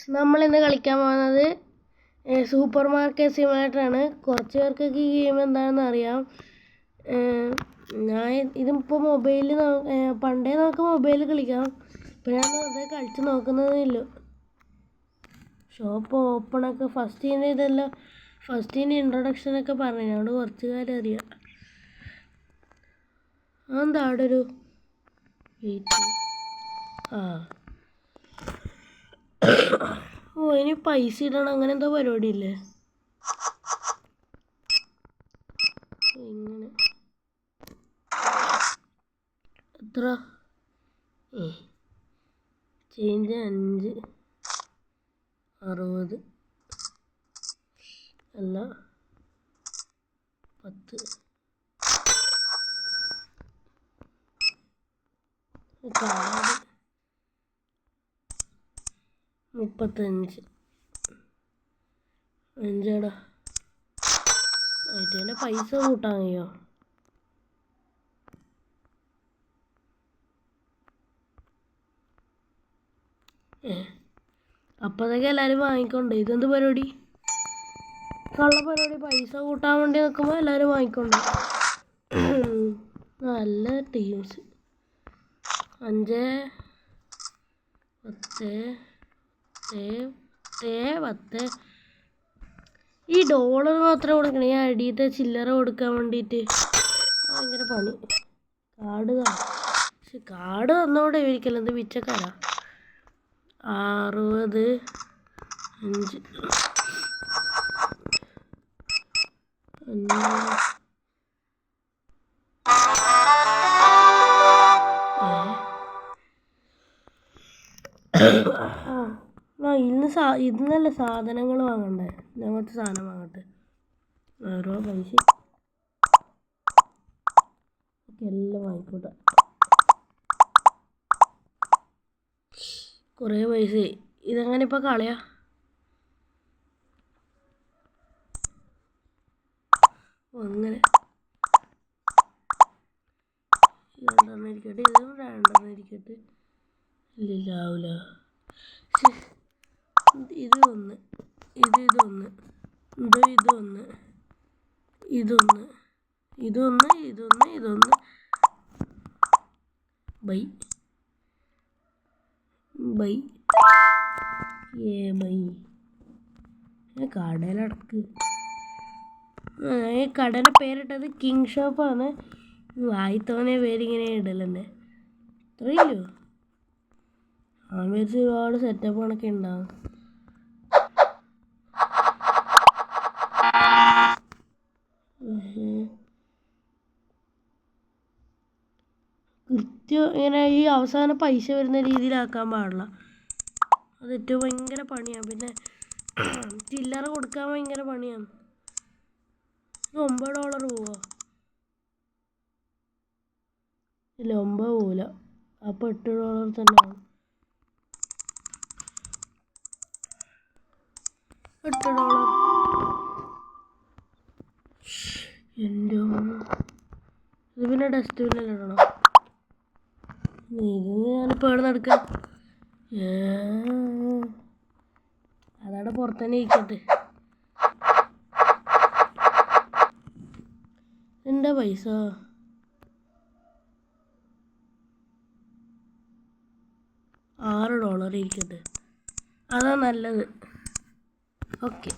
നമ്മളിന്ന് കളിക്കാൻ പോകുന്നത് സൂപ്പർ മാർക്കറ്റ് സിമുലേറ്ററാണ്. കുറച്ച് പേർക്കൊക്കെ ഈ ഗെയിം എന്താണെന്ന് അറിയാം. ഞാൻ ഇതിപ്പോൾ മൊബൈലിൽ പണ്ടേ നമുക്ക് മൊബൈലിൽ കളിക്കാം. ഇപ്പോൾ ഞാൻ വെറുതെ കളിച്ച് നോക്കുന്നതേയുള്ളൂ. ഷോപ്പ് ഓപ്പണൊക്കെ ഫസ്റ്റിൻ്റെ ഇതെല്ലാം ഫസ്റ്റിൻ്റെ ഇൻട്രൊഡക്ഷനൊക്കെ പറഞ്ഞു. അതുകൊണ്ട് കുറച്ച് കാര്യം അറിയാം. അതെന്താ അവിടെ ഒരു ഇനി പൈസ ഇടണം, അങ്ങനെ എന്തോ പരിപാടി ഇല്ലേ? ഇങ്ങനെ എത്ര ചേഞ്ച് 5 60 അല്ല 10 കാർഡ് 35 അഞ്ചടാ. അതിൻ്റെ പൈസ കൂട്ടാൻ കഴിയോ? അപ്പോഴത്തേക്ക് എല്ലാവരും വാങ്ങിക്കൊണ്ട്. ഇതെന്ത് പരിപാടി? കള്ള പരിപാടി. പൈസ കൂട്ടാൻ വേണ്ടി നിൽക്കുമ്പോൾ എല്ലാവരും വാങ്ങിക്കൊണ്ട്. നല്ല ടീംസ്. 5 10 ഈ ഡോളർ മാത്രം കൊടുക്കണേ. ഈ അടിയത്തെ ചില്ലറ കൊടുക്കാൻ വേണ്ടിയിട്ട് ഭയങ്കര പണി. കാർഡ് തന്നോടെ ഇരിക്കല്ലോ. എന്ത് പിച്ചക്കാരാ. 60 5 ഇന്നല്ല സാധനങ്ങൾ വാങ്ങണ്ടേ. ഞങ്ങൾക്ക് സാധനം വാങ്ങട്ടെ. ഓരോ പൈസ എല്ലാം വാങ്ങിക്കോട്ടെ. കുറേ പൈസ. ഇതെങ്ങനെ ഇപ്പം കളയാ? അങ്ങനെ 2 ഇരിക്കട്ടെ. ഇതും 2 ഇരിക്കട്ടെ. ഇല്ല ആവില്ല. ഇത് 1 ഇതൊന്ന് ഇതൊന്ന് ബൈ കടയിലടക്ക്. ഈ കടയുടെ പേരിട്ടത് കിങ് ഷോപ്പാണ്. വായിത്തോനെ പേരിങ്ങനെ ഇടലെന്നെ. അത്രയില്ലോ. ആമേരിച്ച് ഒരുപാട് സെറ്റപ്പ് കണക്കെ ഉണ്ടാവും. കൃത്യം ഇങ്ങനെ ഈ അവസാനം പൈസ വരുന്ന രീതിയിലാക്കാൻ പാടില്ല. അത് ഏറ്റവും ഭയങ്കര പണിയാണ്. പിന്നെ ചില്ലറ കൊടുക്കാൻ ഭയങ്കര പണിയാണ്. $9 പോവോ? ഇല്ല 9 പോവില്ല. അപ്പോൾ $8 തന്നെ ആവും. $8. എൻ്റെ ഇത് പിന്നെ ഡസ്റ്റ്ബിന്നിലിടണം. ഇത് ഞാനിപ്പോൾ എവിടെ നടക്കാം? അതവിടെ പുറത്തന്നെ ഇരിക്കട്ടെ. എൻ്റെ പൈസ $6 ഇരിക്കട്ടെ. അതാ നല്ലത്. ഓക്കെ.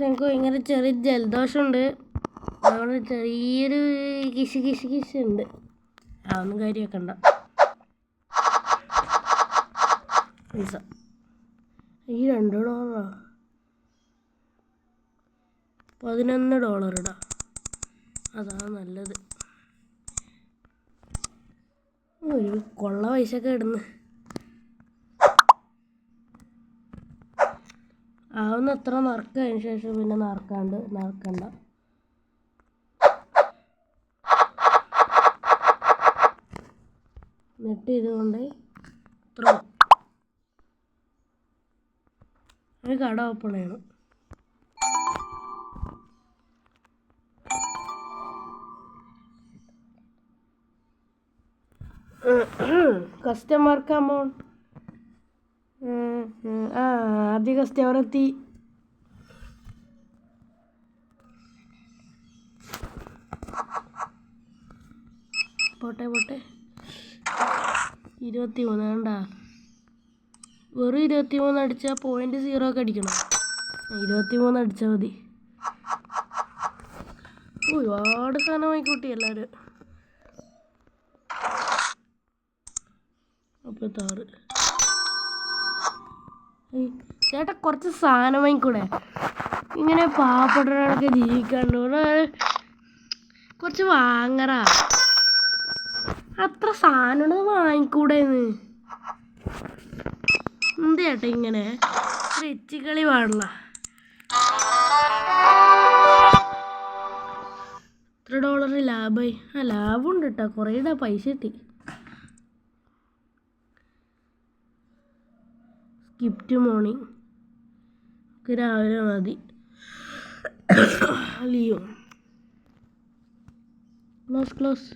എനിക്ക് ഭയങ്കര ചെറിയ ജലദോഷമുണ്ട്. അവിടെ ചെറിയൊരു കിശ് ഉണ്ട്. അതൊന്നും കാര്യമാക്കണ്ട. പൈസ ഈ $2 $11 ഇടാം. അതാ നല്ലത്. ഒരു കൊള്ള പൈസയൊക്കെ ഇടുന്നു. ആവുന്ന എത്ര നറുക്കതിന് ശേഷം പിന്നെ നറുക്കണ്ട. എന്നിട്ട് ഇതുകൊണ്ട് ഒരു കട ഓപ്പൺ ചെയ്യണം. Customer come on. ആദ്യ കസ്റ്റമർ എത്തി. പോട്ടെ 23 വേണ്ട. വെറും 23 അടിച്ചാൽ 0.0 ഒക്കെ അടിക്കണം. 23 അടിച്ചാൽ മതി. ഒരുപാട് സാധനം വാങ്ങിക്കൂട്ടി എല്ലാവരും. 46. ചേട്ടാ കുറച്ച് സാധനം വാങ്ങിക്കൂടെ? ഇങ്ങനെ പാവപ്പെട്ടവരൊക്കെ ജീവിക്കാണ്ട് കുറച്ച് വാങ്ങറാ. അത്ര സാധനം വാങ്ങിക്കൂടെന്ന്. എന്ത് ചേട്ടാ ഇങ്ങനെ വെച്ചിക്കളി പാടില്ല. $3 ലാഭമായി. ലാഭമുണ്ട് കേട്ടോ. കുറേ പൈസ കിട്ടി. സ്കിപ്റ്റ് മോർണിംഗ് രാവിലെ മതി. Leave close.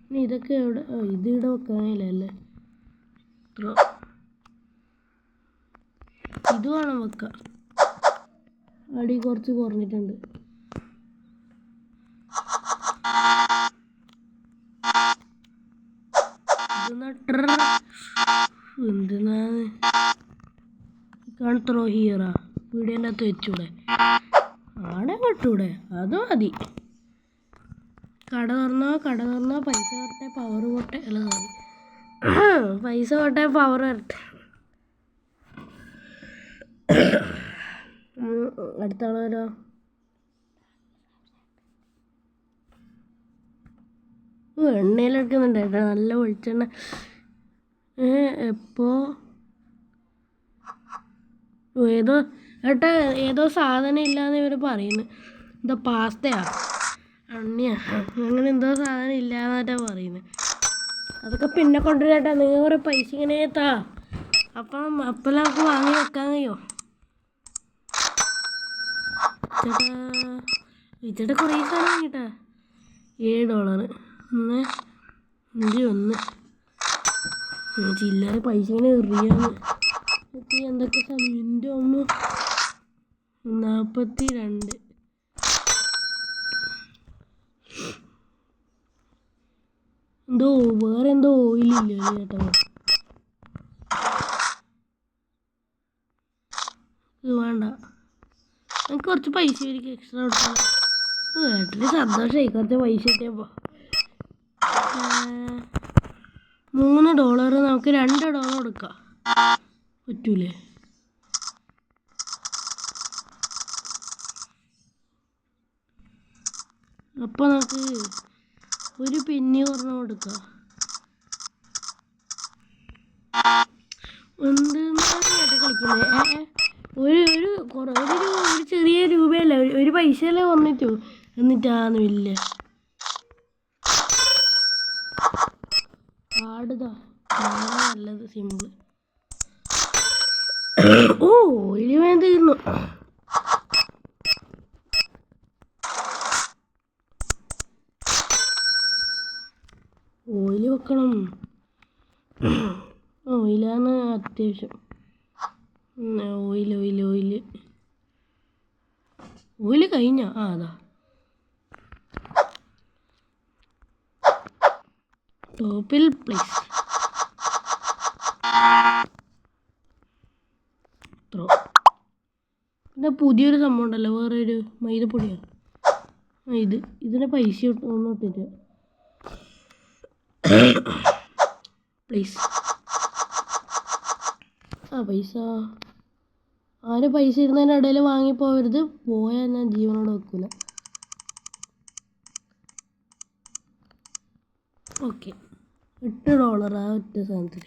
ഇനി ഇതൊക്കെ എവിടെ? ഇതിവിടെ വെക്കാനില്ലല്ലേ. ഇത് വേണം വെക്കാം. അടി കുറച്ച് കുറഞ്ഞിട്ടുണ്ട്. എന്തിനാണ് ത്രോ ഹിയറാ? വീടിൻ്റെ അകത്ത് വെച്ചൂടെ? ആടെ വിട്ടൂടെ? അത് മതി. കട തുറന്നോ പൈസ വരട്ടെ പവർ പോട്ടെ. അല്ല സോറി, പൈസ പോട്ടെ പവർ വരട്ടെ. അടുത്ത ആളോ? എണ്ണയിലെടുക്കുന്നുണ്ട് കേട്ടോ, നല്ല വെളിച്ചെണ്ണ. എപ്പോ ഏതോ സാധനം ഇല്ലാന്ന് ഇവർ പറയുന്നു. എന്താ പാസ്തയാ അണ്ണിയാ അങ്ങനെ എന്തോ സാധനം ഇല്ലാന്നാട്ടാ പറയുന്നത്. അതൊക്കെ പിന്നെ കൊണ്ടുവരാട്ടാ. നിങ്ങൾ കുറേ പൈസ ഇങ്ങനെ താ. അപ്പം നമുക്ക് വാങ്ങി വെക്കാൻ കഴിയോ? ചേട്ടാ കുറേ സാധനം വാങ്ങിട്ടാ. $7. 1 ചില്ലറ പൈസ ഇങ്ങനെ എറിയാന്ന്. എന്തൊക്കെ സാധനം എൻ്റെ ഒന്ന് 42. വേറെ എന്തോ ഓയിലില്ല ചേട്ടാ. ഇത് വേണ്ട. എനിക്ക് കുറച്ച് പൈസ എനിക്ക് എക്സ്ട്രാ കൊടുക്കണം. ഏട്ടന് സന്തോഷമായി കുറച്ച് പൈസ കിട്ടിയപ്പോൾ. $3 നമുക്ക് $2 കൊടുക്കാം. പറ്റൂലേ? അപ്പോൾ നമുക്ക് ഒരു പെന്നി പറഞ്ഞ കൊടുക്കാം. എന്തെന്നാണ് കളിക്കുന്നത്? ഒരു ചെറിയ രൂപയല്ല, ഒരു പൈസയല്ലേ വന്നിട്ടു. എന്നിട്ടാന്ന് വലിയ കാടുതാ നല്ലത്. സിമ്പിൾ. ഓയില് വേണ്ട തീർന്നു. ഓയില് വെക്കണം. ഓയിലാണ് അത്യാവശ്യം. ഓയില് കഴിഞ്ഞ അതാ ടോപ്പിൽ പ്ലേസ്. പിന്നെ പുതിയൊരു സംഭവം ഉണ്ടല്ലോ, വേറെ ഒരു മൈദപ്പൊടിയാണ്. ഇതിന് പൈസ ഒന്നും ഇട്ടിട്ട് പ്ലീസ്. പൈസ ആരും പൈസ ഇടുന്നതിൻ്റെ ഇടയിൽ വാങ്ങിപ്പോവരുത്. പോയാൽ ഞാൻ ജീവനോട് വെക്കൂല. ഓക്കെ, $8 ആ ഒറ്റ സാധനത്തിൽ.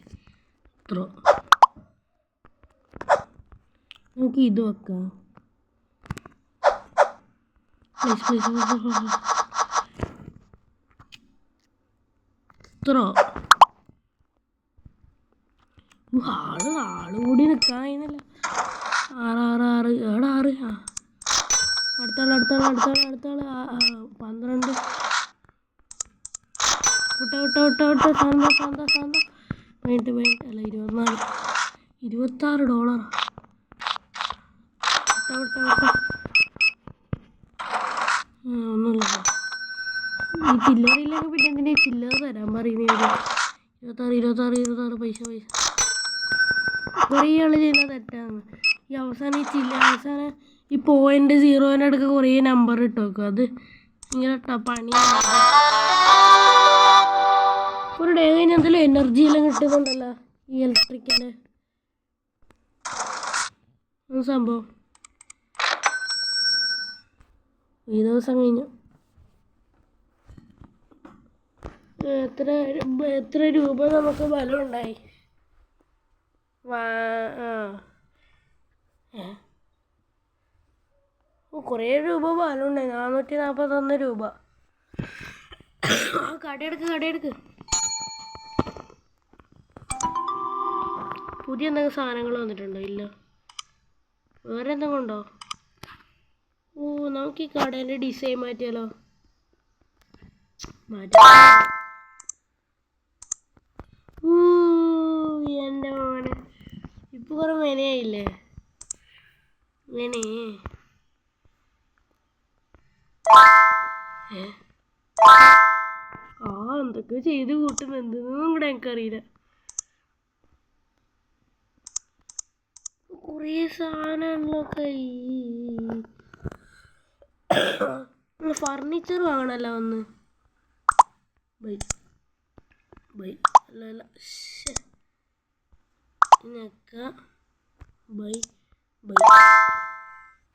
നമുക്ക് ഇത് വെക്കാം. ആള് കൂടി നിൽക്കാൻ കഴിയുന്നില്ല. 6 6 6 6 അടുത്ത അടുത്താള് 12. വിട്ടോ ശാന്ത. അല്ല $26. വിട്ടോ. ഒന്നുമില്ല. ഈ ചില്ലറിയില്ലെങ്കിൽ പിന്നെ എന്തിനാ ചില്ലറ തരാൻ പറയുന്നത്? 26 പൈസ കുറേ ആൾ ചെയ്യുന്ന തെറ്റാണ്. ഈ അവസാനം ഈ പോയിൻ്റ് 0 അടുക്ക കുറേ നമ്പർ ഇട്ട് വെക്കും. അത് ഇങ്ങനെ പണിയാണ്. ഒരു ഡേ കഴിഞ്ഞ് എന്തെങ്കിലും എനർജി എല്ലാം കിട്ടുന്നുണ്ടല്ലോ ഈ ഇലക്ട്രിക്കിൻ്റെ സംഭവം. ഈ ദിവസം കഴിഞ്ഞു. എത്ര രൂപ നമുക്ക് ബലം ഉണ്ടായി? കുറേ രൂപ ബലം ഉണ്ടായി. 441 രൂപ. കടയെടുക്ക്. പുതിയ എന്തെങ്കിലും സാധനങ്ങൾ വന്നിട്ടുണ്ടോ? ഇല്ല. വേറെ എന്തെങ്കിലും ഉണ്ടോ? നമുക്ക് ഈ കടേൻ്റെ ഡിസൈൻ മാറ്റിയാലോ? എൻ്റെ മോനെ ഇപ്പൊ കുറെ മെനയായില്ലേ? എന്തൊക്കെ ചെയ്ത് കൂട്ടുന്നു എന്തെന്നും കൂടെ എനിക്കറിയില്ല. കുറേ സാധനങ്ങളോ ഫർണിച്ചർ വാങ്ങണല്ലോ ഒന്ന്.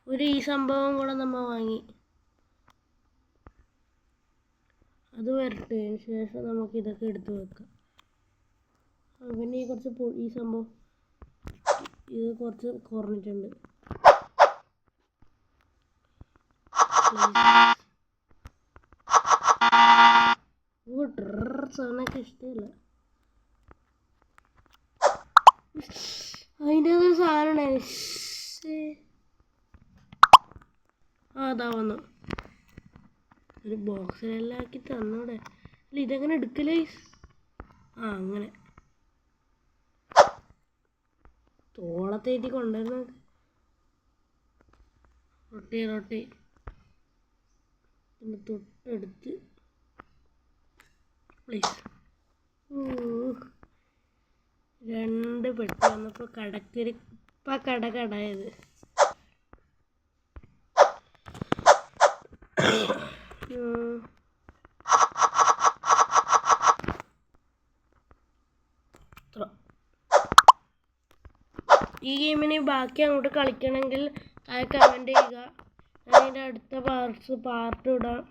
അല്ല ഈ സംഭവം കൂടെ നമ്മ വാങ്ങി. അത് വരട്ടെ, ശേഷം നമുക്ക് ഇതൊക്കെ എടുത്ത് വെക്കാം. പിന്നെ ഈ സംഭവം ഇത് കുറച്ച് കുറഞ്ഞിട്ടുണ്ട്. സാധനമൊക്കെ ഇഷ്ടമല്ല. അതിൻ്റെ ഒരു സാധനം അതാ വന്നു. ഒരു ബോക്സിലെല്ലാം ആക്കി തന്നൂടെ? അല്ല ഇതെങ്ങനെ എടുക്കലേ? അങ്ങനെ തോളത്തേറ്റി കൊണ്ടുവരുന്നത്. റൊട്ടി പിന്നെ തൊട്ടെടുത്ത് പ്ലീസ്. 2 പെട്ടി വന്നപ്പോൾ കടയായത്. ഈ ഗെയിമിന് ബാക്കി അങ്ങോട്ട് കളിക്കണമെങ്കിൽ കമൻറ്റ് ചെയ്യുക. അതിൻ്റെ അടുത്ത പാർട്ട് ഇടാം.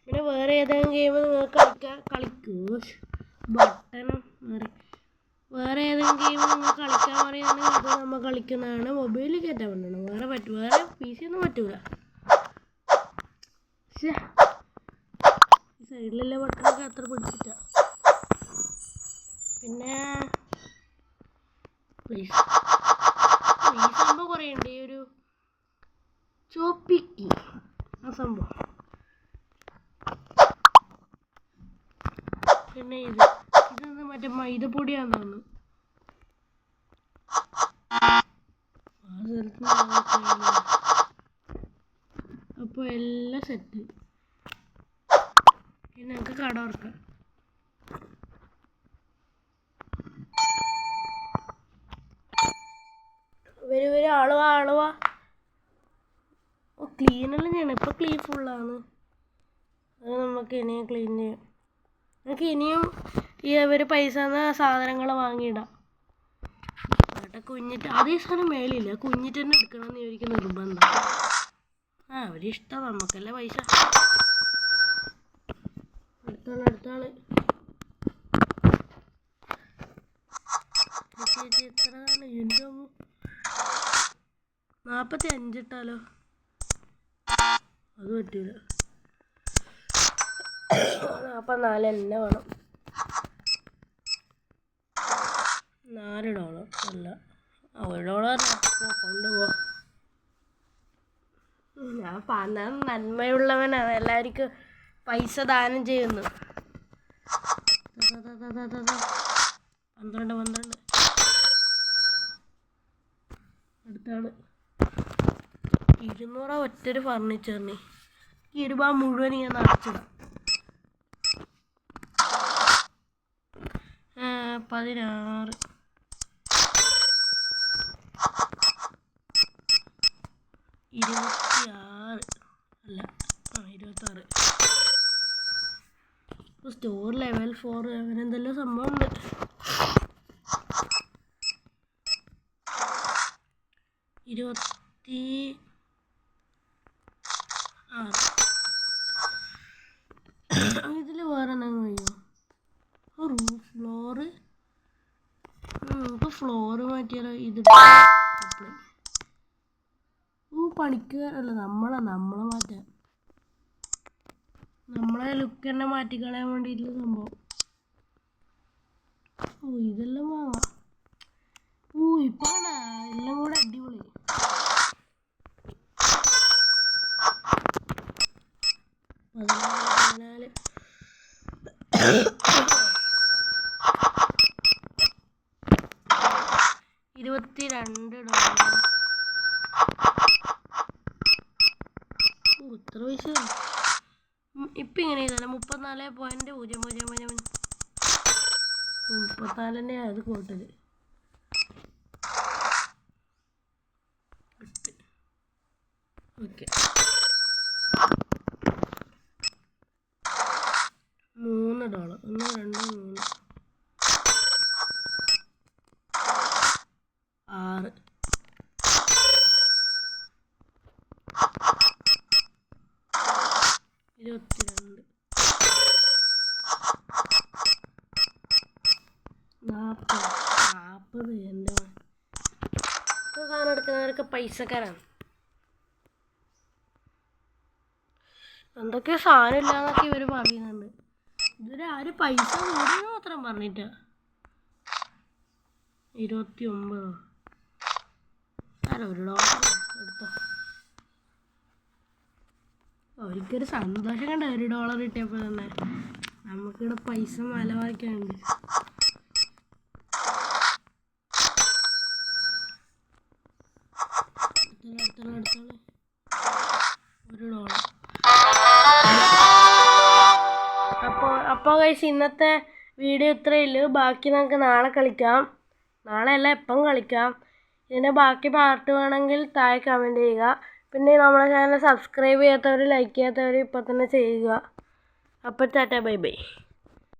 പിന്നെ വേറെ ഏതെങ്കിലും ഗെയിം നിങ്ങൾക്ക് കളിക്കൂ. ബട്ടണം മാറി. വേറെ ഏതെങ്കിലും ഗെയിം നിങ്ങൾ കളിക്കാൻ പറയുകയാണെങ്കിൽ അത് നമ്മൾ കളിക്കുന്നതാണ്. മൊബൈലിൽ കയറ്റാൻ പറ്റണം. വേറെ PC ഒന്നും പറ്റൂല. ഈ സൈഡിലുള്ള ബട്ടണൊക്കെ അത്ര പിടിച്ചിട്ട. പിന്നെ ഈ സംഭവം കുറേ ഉണ്ട്. ഈ ഒരു ചോപ്പിക്കി ആ സംഭവം. പിന്നെ ഇതൊന്നും മറ്റേ മൈദപ്പൊടിയാന്ന് തോന്നുന്നു. അപ്പോൾ എല്ലാം സെറ്റ്. പിന്നെ നമുക്ക് കട തുറക്കാം. ആളുവാ ക്ലീനെല്ലാം ചെയ്യണം. ഇപ്പം ക്ലീൻ ഫുള്ളാണ്. അത് നമുക്ക് ഇനിയും ക്ലീൻ ചെയ്യാം. നമുക്ക് ഇനിയും ഇവർ പൈസ സാധനങ്ങൾ വാങ്ങിയിടാം. കുഞ്ഞിട്ട് അതേ സാധനം മേളില്ല. കുഞ്ഞിട്ട് തന്നെ എടുക്കണമെന്ന് എനിക്ക് നിർബന്ധം. അവരിഷ്ടം, നമുക്കല്ലേ പൈസ. അടുത്താള് എത്രയാണ്? 45 ഇട്ടാലോ? അത് പറ്റൂല. 44 തന്നെ വേണം. $4 അല്ല $1 കൊണ്ടുപോവാ. ഞാൻ നന്മയുള്ളവനാണ്, എല്ലാവർക്കും പൈസ ദാനം ചെയ്യുന്നു. 12 അടുത്താണ് 200 ഒറ്റൊരു ഫർണിച്ചറിന്. ഈ രൂപ മുഴുവൻ ഞാൻ നിറച്ചിടാം. 16 26 അല്ല 26. സ്റ്റോർ ലെവൽ 4 അങ്ങനെ എന്തെല്ലാം സംഭവം ഉണ്ട്. 26 ഇതിൽ വേറെ എന്തെങ്കിലും കഴിയുമോ? റൂഫ് ഫ്ലോറ്, നമുക്ക് ഫ്ലോറ് മാറ്റിയാലോ? ഇത് പണിക്കാരല്ല, നമ്മളെ മാറ്റാൻ, നമ്മളെ ലുക്ക് തന്നെ മാറ്റിക്കളയാൻ വേണ്ടിയിട്ടുള്ള സംഭവം. ഇതെല്ലാം വാങ്ങാം. ഇപ്പാണ് എല്ലാം കൂടെ അടിപൊളി. 14 $22. ഇത്ര പൈസ ഇപ്പം ഇങ്ങനെ ചെയ്താലേ? 34.000. 34 തന്നെയാണ് അത് കൂട്ടല്. ഓക്കെ, $3. 1 2 3 6 22 40 എൻ്റെ സാധനം എടുക്കുന്നവരൊക്കെ പൈസക്കാരാണ്. എന്തൊക്കെ സാധനം ഇല്ലാന്നൊക്കെ ഇവർ പറയുന്നുണ്ട്. ഇതുവരെ ആരും പൈസ കൂടിയെന്ന് മാത്രം പറഞ്ഞിട്ടാ. 29 $1 എടുത്തോ. അവർക്കൊരു സന്തോഷം കണ്ട $1 കിട്ടിയപ്പോൾ തന്നെ. നമുക്കിവിടെ പൈസ മലവാക്കാനുണ്ട്. $1. അപ്പോൾ ഗൈസ്, ഇന്നത്തെ വീഡിയോ ഇത്രയേ ഉള്ളൂ. ബാക്കി നമുക്ക് നാളെ കളിക്കാം. നാളെ അല്ല, എപ്പം കളിക്കാം. ഇതിൻ്റെ ബാക്കി പാർട്ട് വേണമെങ്കിൽ താഴെ കമൻറ്റ് ചെയ്യുക. പിന്നെ നമ്മുടെ ചാനൽ സബ്സ്ക്രൈബ് ചെയ്യാത്തവർ, ലൈക്ക് ചെയ്യാത്തവർ ഇപ്പം തന്നെ ചെയ്യുക. അപ്പോൾ ടാറ്റ ബൈ ബൈ.